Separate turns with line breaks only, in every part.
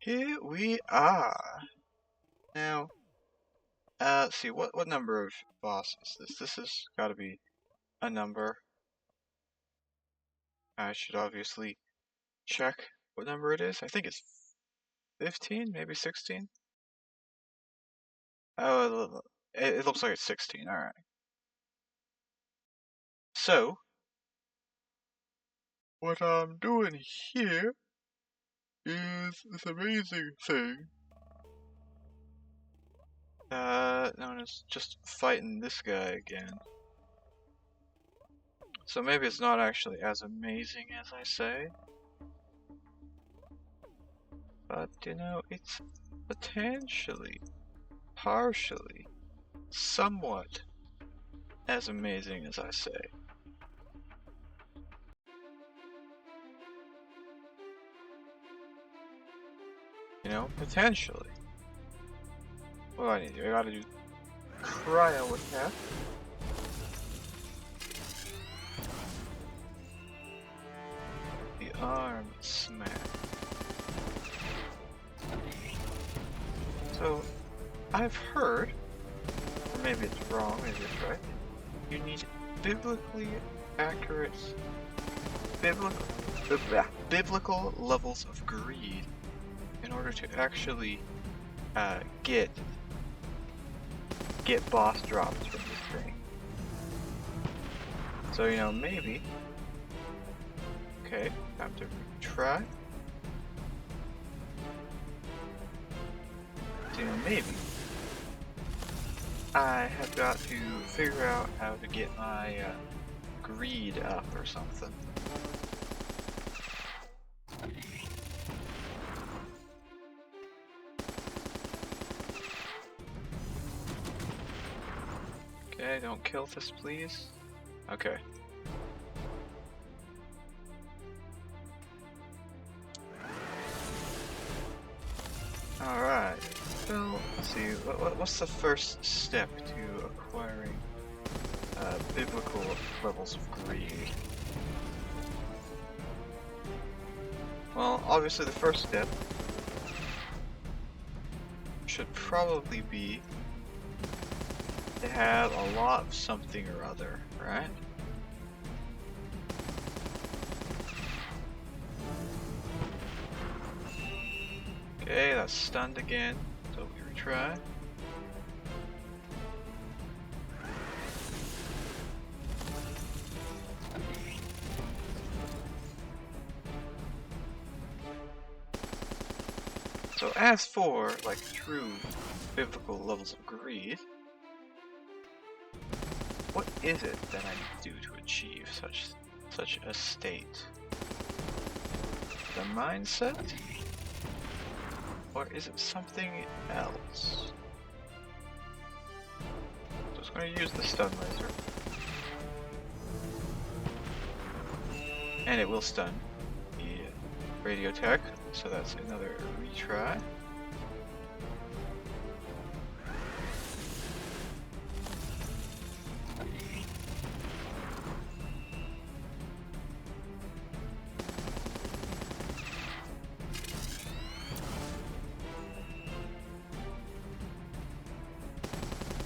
Here we are. Now, let's see, what number of boss is this? This has got to be a number. I should obviously check what number it is. I think it's 15, maybe 16. Oh, it looks like it's 16. All right. So, what I'm doing here is this amazing thing. Known as just fighting this guy again. So maybe it's not actually as amazing as I say. But, you know, it's potentially, partially, somewhat as amazing as I say. You know, potentially. What do I need to do? I gotta do cryo attack. The arm smack. So, I've heard, or maybe it's wrong, maybe it's right, you need biblically accurate, biblical levels of greed in order to actually get boss drops from this thing. So, you know, maybe. Okay, time to retry. So, you know, maybe I have got to figure out how to get my greed up or something. Okay, don't kill this, please. Okay. Alright, so let's see, what's the first step to acquiring biblical levels of greed? Well, obviously the first step should probably be to have a lot of something or other, right? Okay, that's stunned again, so we retry. So as for, like, true biblical levels of greed, what is it that I need to do to achieve such a state? The mindset? Or is it something else? So it's going to use the stun laser. And it will stun the radio tech, so that's another retry.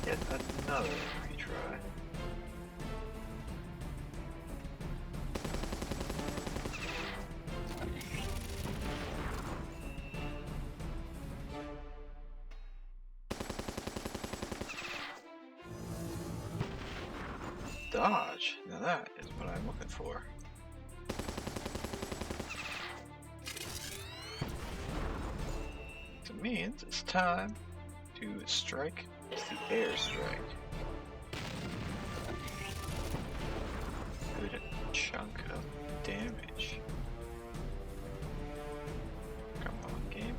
Yet another retry. Dodge. Now that is what I'm looking for. It means it's time to strike with the airstrike. Good chunk of damage. Come on, game.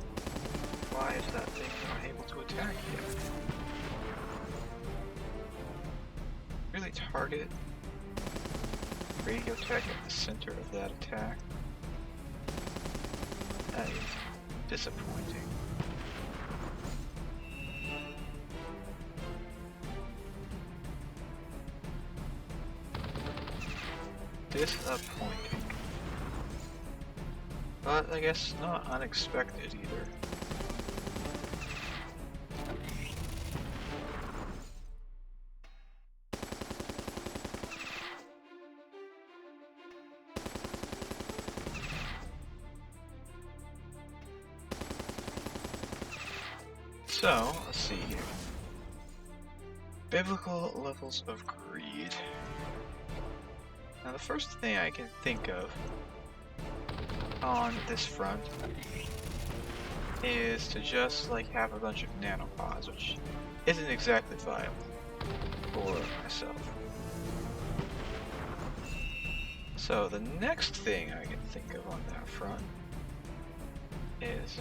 Why is that thing not able to attack yet? Really target radio tech at the center of that attack. That is disappointing. Disappointing. But I guess not unexpected either. So, let's see here. Biblical levels of greed. Now the first thing I can think of on this front is to just like have a bunch of nanopods, which isn't exactly viable for myself. So the next thing I can think of on that front is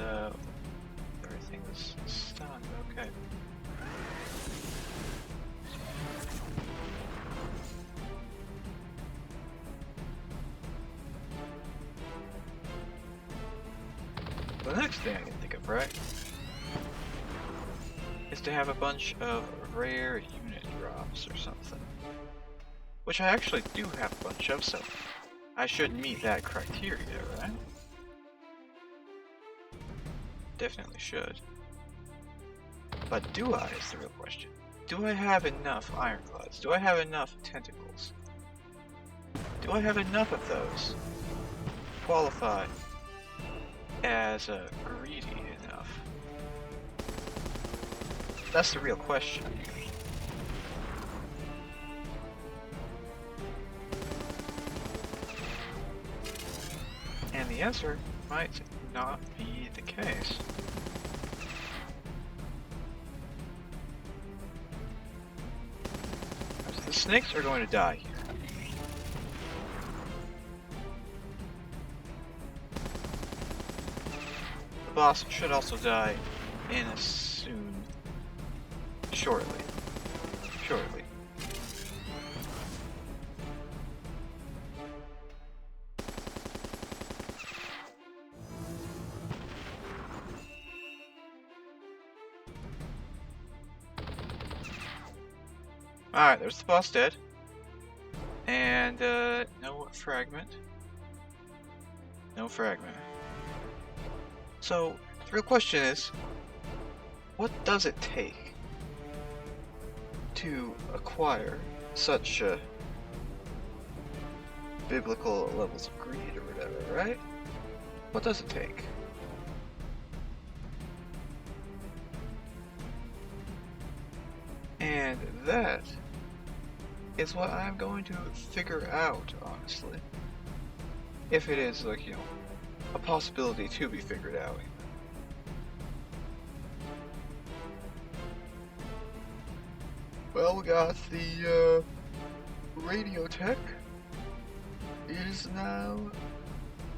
everything's stunned. Okay. The next thing I can think of, right, is to have a bunch of rare unit drops or something. Which I actually do have a bunch of, so I should meet that criteria, right? Definitely should. But do I, is the real question. Do I have enough ironclads? Do I have enough tentacles? Do I have enough of those to qualify as greedy enough? That's the real question here. And the answer might not be the case. The snakes are going to die here. The boss should also die in a shortly. Alright, there's the boss dead. And, no fragment. No fragment. So, the real question is, what does it take to acquire such biblical levels of greed or whatever, right? What does it take? And that is what I'm going to figure out, honestly. If it is, like, you know, a possibility to be figured out. Well, we got the radio tech. It is now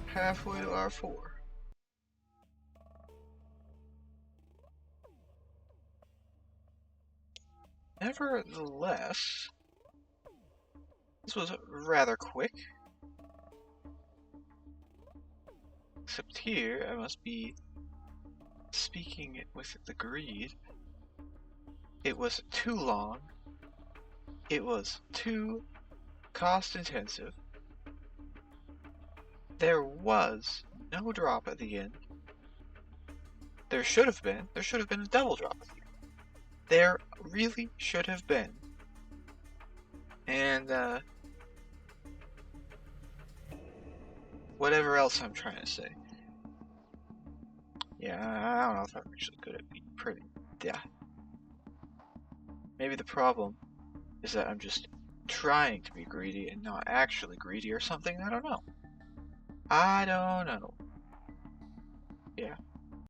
halfway to R4. Nevertheless, this was rather quick. Except here, I must be speaking with the greed. It was too long. It was too cost intensive. There was no drop at the end. There should have been. There should have been a double drop at the end. There really should have been. And, whatever else I'm trying to say. Yeah, I don't know if I'm actually good at being pretty. Yeah. Maybe the problem is that I'm just trying to be greedy and not actually greedy or something. I don't know. I don't know. Yeah.